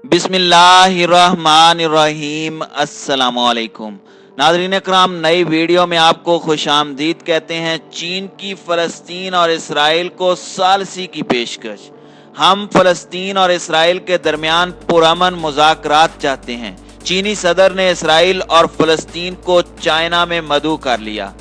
बिस्मिल्लाहिर्रहमानिर्रहीम। अस्सलामुअलैकुम नाज़रीन इकराम, नई वीडियो में आपको खुशामदीद कहते हैं। चीन की फ़लस्तीन और इसराइल को सालसी की पेशकश। हम फ़लस्तीन और इसराइल के दरमियान पुरअमन मुज़ाकरात चाहते हैं। चीनी सदर ने इसराइल और फ़लस्तीन को चाइना में मदऊ कर लिया।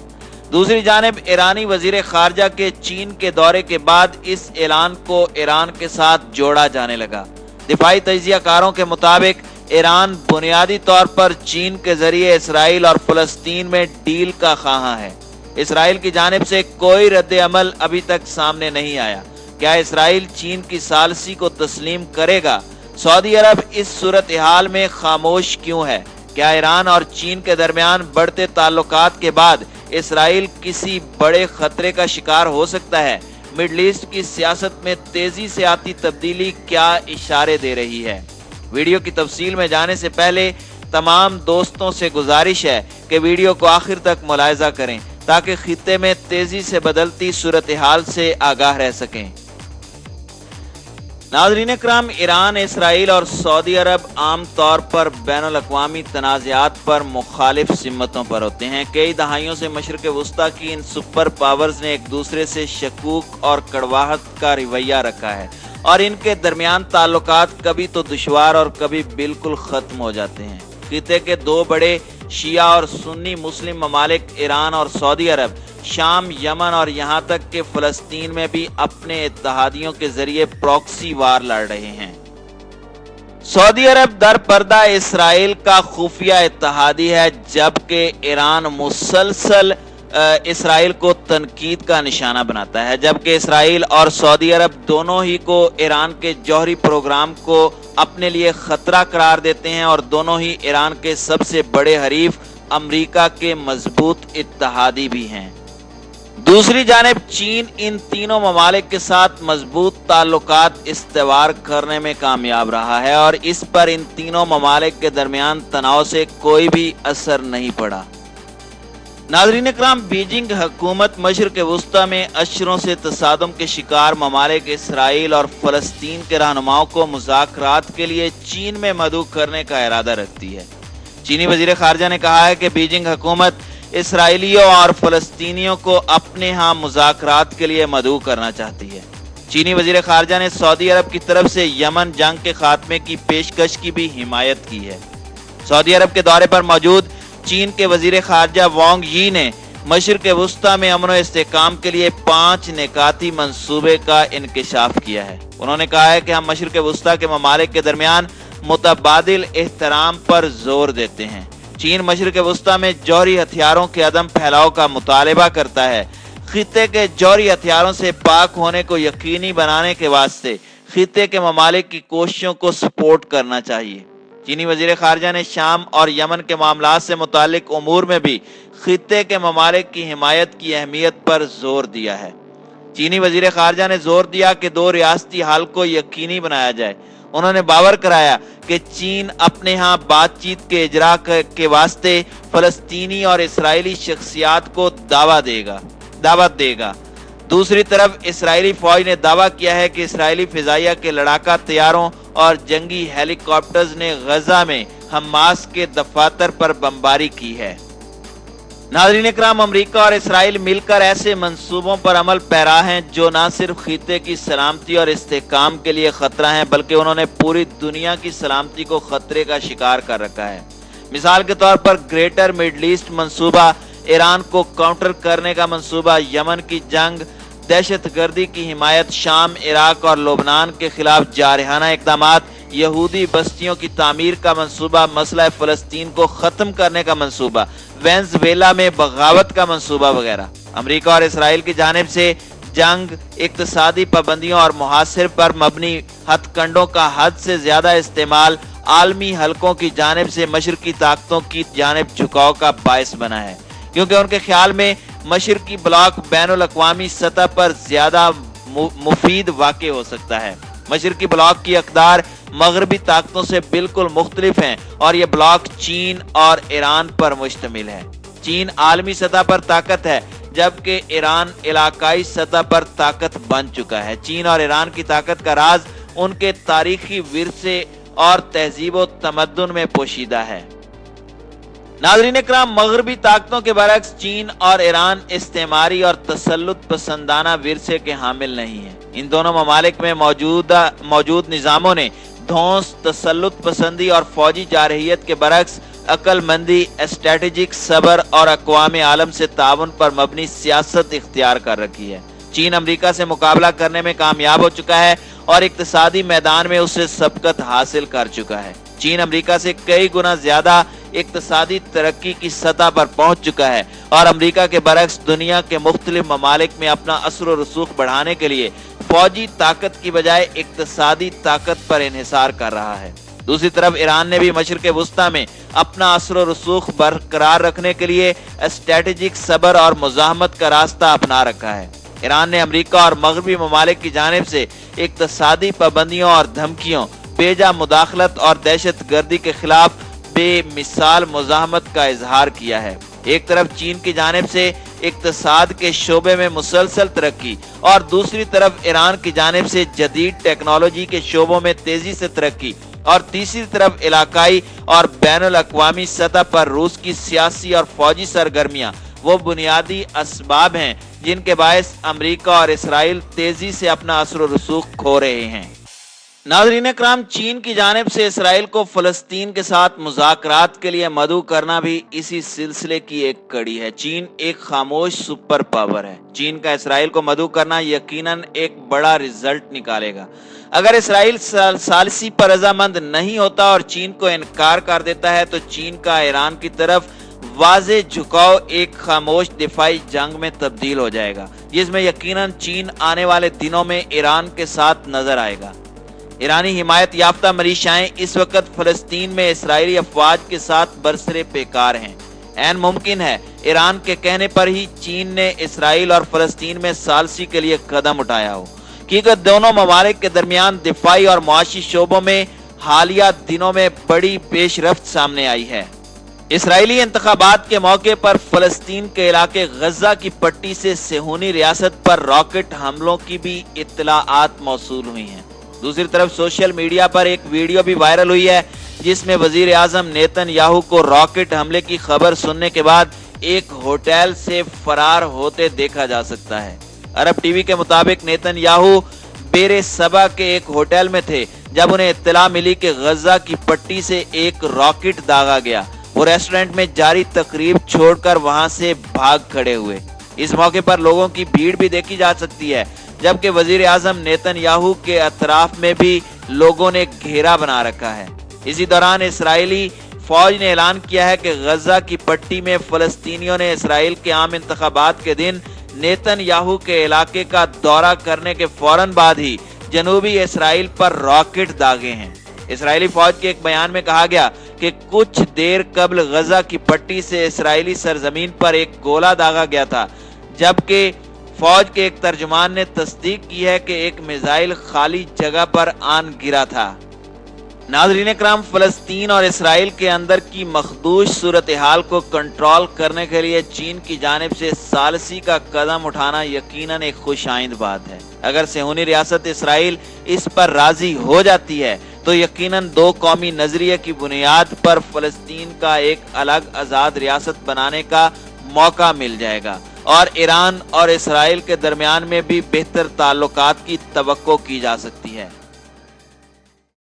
दूसरी जानिब ईरानी वज़ीर ख़ारजा के चीन के दौरे के बाद इस ऐलान को ईरान के साथ जोड़ा जाने लगा। दिफाई तजियाकारों के मुताबिक ईरान बुनियादी तौर पर चीन के जरिए इसराइल और फ़लस्तीन में डील का ख़्वाहां है। इसराइल की जानिब से कोई रद्द अमल अभी तक सामने नहीं आया। क्या इसराइल चीन की सालसी को तस्लीम करेगा? सऊदी अरब इस सूरत हाल में खामोश क्यों है? क्या ईरान और चीन के दरमियान बढ़ते ताल्लुकात के बाद इसराइल किसी बड़े खतरे का शिकार हो सकता है? मिडल ईस्ट की सियासत में तेजी से आती तब्दीली क्या इशारे दे रही है? वीडियो की तफसील में जाने से पहले तमाम दोस्तों से गुजारिश है कि वीडियो को आखिर तक मुलाहिजा करें ताकि खित्ते में तेजी से बदलती सूरत हाल से आगाह रह सकें। नाज़रीन इकराम, ईरान, इसराइल और सऊदी अरब आम तौर पर बैनुल अक़वामी तनाज़ात पर मुखालिफ सिमतों पर होते हैं। कई दहाइयों से मशरिक़ वस्ता की इन सुपर पावर्स ने एक दूसरे से शकूक और कड़वाहट का रवैया रखा है और इनके दरमियान ताल्लुकात कभी तो दुश्वार और कभी बिल्कुल ख़त्म हो जाते हैं। खित्ते के दो बड़े शिया और सुन्नी मुस्लिम ममालिक ईरान और सऊदी अरब शाम, यमन और यहाँ तक कि फ़लस्तीन में भी अपने इत्तेहादियों के जरिए प्रॉक्सी वार लड़ रहे हैं। सऊदी अरब दर पर्दा इसराइल का खुफिया इत्तेहादी है, जबकि ईरान मुसलसल इसराइल को तनकीद का निशाना बनाता है। जबकि इसराइल और सऊदी अरब दोनों ही को ईरान के जौहरी प्रोग्राम को अपने लिए खतरा करार देते हैं और दोनों ही ईरान के सबसे बड़े हरीफ अमेरिका के मजबूत इत्तेहादी भी हैं। दूसरी जानिब चीन इन तीनों ममालिक के साथ मजबूत ताल्लुकात इस्तेवार करने में कामयाब रहा है और इस पर इन तीनों ममालिक के दरमियान तनाव से कोई भी असर नहीं पड़ा। नाज़रीन इकराम, बीजिंग हुकूमत मशरिक़ वस्ता में अशरों से तसादुम के शिकार ममालिक इसराइल और फ़लस्तीन के रहनुमाओं को मुज़ाकरात के लिए चीन में मदऊ करने का इरादा रखती है। चीनी वज़ीर ख़ारजा ने कहा है कि बीजिंग हुकूमत इसराइलियों और फ़लस्तीनियों को अपने यहाँ मुज़ाकरात के लिए मदऊ करना चाहती है। चीनी वज़ीर ख़ारजा ने सऊदी अरब की तरफ से यमन जंग के खात्मे की पेशकश की भी हिमायत की है। सऊदी अरब के दौरे पर मौजूद चीन के वज़ीर ख़ारजा वांग यी ने मशरिक़ वस्ता में अमन व इस्तेहकाम के लिए 5 निकाती मंसूबे का इंकशाफ किया है। उन्होंने कहा है कि हम मशरिक़ वस्ता के ममालिक के दरमियान मुतबादिल एहतराम पर जोर देते हैं। चीन मशरिक़ वस्ता में जौहरी हथियारों के अदम फैलाव का मुतालबा करता है। खित्ते के जौहरी हथियारों से पाक होने को यकीनी बनाने के वास्ते खित्ते के ममालिक की कोशिशों को सपोर्ट करना चाहिए। चीनी वज़ीर ख़ारजा ने शाम और यमन के मामलात से मुतालिक उमूर में भी खित्ते के ममालिक की हिमायत की अहमियत पर जोर दिया है। चीनी वज़ीर ख़ारजा ने जोर दिया कि 2 रियासती हल को यकीनी बनाया जाए। उन्होंने बावर कराया कि चीन अपने यहाँ बातचीत के इजरा के वास्ते फ़लस्तीनी और इसराइली शख्सियात को दावत देगा। दूसरी तरफ इसराइली फौज ने दावा किया है कि इसराइली फ़िज़ाइया के लड़ाका तैयारों और जंगी हेलीकॉप्टर्स ने गजा में हमास के दफातर पर बमबारी की है। नाज़रीन इकराम, अमेरिका और इसराइल मिलकर ऐसे मंसूबों पर अमल पैरा हैं जो न सिर्फ खित्ते की सलामती और इस्तेहकाम के लिए खतरा हैं, बल्कि उन्होंने पूरी दुनिया की सलामती को खतरे का शिकार कर रखा है। मिसाल के तौर पर ग्रेटर मिडल ईस्ट मंसूबा, ईरान को काउंटर करने का मंसूबा, यमन की जंग, दहशतगर्दी की हिमायत, शाम, इराक और लुबनान के खिलाफ जारहाना इक़दामात, यहूदी बस्तियों की तामीर का मंसूबा, मसला फ़लस्तीन को ख़त्म करने का मंसूबा, वेनेज़ुएला में बगावत का मंसूबा वगैरह। अमेरिका और इसराइल की जानिब से जंग, इक़्तिसादी पाबंदियों और मुहासिर पर मबनी हथकंडों का हद से ज़्यादा इस्तेमाल आलमी हलकों की जानिब से मशरक़ी ताकतों की जानिब झुकाव का बायस बना है, क्योंकि उनके ख्याल में मशरक़ी ब्लॉक बैनुल अक़वामी सतह पर ज़्यादा मुफीद वाक़ हो सकता है। मशरक़ी ब्लॉक की अक़दार मगरबी ताकतों से बिल्कुल मुख्तलिफ हैं और ये ब्लॉक चीन और ईरान पर मुश्तमिल है। चीन आलमी सतह पर ताकत है, जबकि ईरान इलाकाई सतह पर ताकत बन चुका है। चीन और ईरान की ताकत का राज उनके तारीखी विरसे اور तहजीब व तमद्दुन में पोशीदा है। नाज़रीन इकराम, मगरबी ताकतों के बरक्स चीन और ईरान इस्तेमारी और तसल्लुत पसंदाना विरसे के हामिल नहीं है। इन दोनों ममालिक में मौजूद निज़ामों ने धौंस, तसल्लुत पसंदी और फौजी जारहियत के बरक्स अक्लमंदी, स्ट्रेटेजिक सबर और अक़वाम आलम से ताउन पर मबनी सियासत इख्तियार कर रखी है। चीन अमेरिका से मुकाबला करने में कामयाब हो चुका है और इक्तिसादी मैदान में उससे सबकत हासिल कर चुका है। चीन अमेरिका से कई गुना ज्यादा इक्तिसादी तरक्की की सतह पर पहुंच चुका है और अमेरिका के बरक्स दुनिया के मुख्तलिफ ममालिक में अपना असर व रसूख बढ़ाने के लिए फौजी ताकत की बजाय इक्तिसादी ताकत पर इन्हिसार कर रहा है। दूसरी तरफ ईरान ने भी मशरिक़ वुस्ता में अपना असर व रसूख बरकरार रखने के लिए स्ट्रेटेजिक सबर और मुज़ाहमत का रास्ता अपना रखा है। ईरान ने अमेरिका और मगरबी ममालिक की जानिब से इक्तिसादी पाबंदियों और धमकियों, बेजा मुदाखलत और दहशत गर्दी के खिलाफ बेमिसाल मुज़ाहमत का इजहार किया है। एक तरफ चीन की जानिब से इक्तिसाद के शोबे में मुसलसल तरक्की और दूसरी तरफ ईरान की जानिब से जदीद टेक्नोलॉजी के शोबों में तेजी से तरक्की और तीसरी तरफ इलाकाई और बैनुल अक़वामी सतह पर रूस की सियासी और फौजी सरगर्मियां वो बुनियादी असबाब हैं जिनके बायस अमेरिका और इसराइल तेजी से अपना असर व रसूख खो रहे हैं। नाज़रीन इकराम, चीन की जानिब से इसराइल को फ़लस्तीन के साथ मुज़ाकरात के लिए मदऊ करना भी इसी सिलसिले की एक कड़ी है। चीन एक खामोश सुपर पावर है। चीन का इसराइल को मदऊ करना यकीनन एक बड़ा रिजल्ट निकालेगा। अगर इसराइल सालिसी पर रजामंद नहीं होता और चीन को इनकार कर देता है तो चीन का ईरान की तरफ वाज़े झुकाव एक खामोश दिफाई जंग में तब्दील हो जाएगा, जिसमें यकीनन चीन आने वाले दिनों में ईरान के साथ नजर आएगा। ईरानी हिमायत याफ्ता मलीशियाएं इस वक्त फलस्तीन में इसराइली अफवाज के साथ बरसरे पेकार हैं। ऐन मुमकिन है ईरान के कहने पर ही चीन ने इसराइल और फलस्तीन में सालसी के लिए कदम उठाया हो, क्योंकि दोनों ममालिक के दरमियान दिफाई और मुआशी शोबों में हालिया दिनों में बड़ी पेशरफ्त सामने आई है। इसराइली इंतखाबात के मौके पर फलस्तीन के इलाके गजा की पट्टी से सेहूनी रियासत पर रॉकेट हमलों की भी इत्तलाआत मौसूल हुई हैं। दूसरी तरफ सोशल मीडिया पर एक वीडियो भी वायरल हुई है जिसमें वजीर आजम नेतन्याहू को रॉकेट हमले की खबर सुनने के बाद एक होटल से फरार होते देखा जा सकता है। अरब टीवी के मुताबिक नेतन्याहू बेरे सबा के एक होटल में थे जब उन्हें इत्तला मिली कि गजा की पट्टी से एक रॉकेट दागा गया। वो रेस्टोरेंट में जारी तकरीब छोड़कर वहां से भाग खड़े हुए। इस मौके पर लोगों की भीड़ भी देखी जा सकती है, जबकि वजीर आजम नेतन्याहू के अतराफ में भी लोगों ने घेरा बना रखा है। इसी दौरान इसराइली फौज ने ऐलान किया है कि गजा की पट्टी में फलस्तीनियों ने इसराइल के आम इंतखाबात के दिन नेतन्याहू के इलाके का दौरा करने के फौरन बाद ही जनूबी इसराइल पर रॉकेट दागे हैं। इसराइली फौज के एक बयान में कहा गया कि कुछ देर कबल गजा की पट्टी से इसराइली सरजमीन पर एक गोला दागा गया था, जबकि फौज के एक तर्जुमान ने तस्दीक की है कि एक मिसाइल खाली जगह पर आन गिरा था। नाज़रीन इकराम, फलस्तीन और इसराइल के अंदर की मखदूश सूरत हाल को कंट्रोल करने के लिए चीन की जानिब से सालसी का कदम उठाना यकीनन एक खुशाइंद बात है। अगर सेहूनी रियासत इसराइल इस पर राजी हो जाती है तो यकीनन दो कौमी नजरिए की बुनियाद पर फलस्तीन का एक अलग आज़ाद रियासत बनाने का मौका मिल जाएगा और ईरान और इसराइल के दरमियान में भी बेहतर ताल्लुकात की तवक्को की जा सकती है।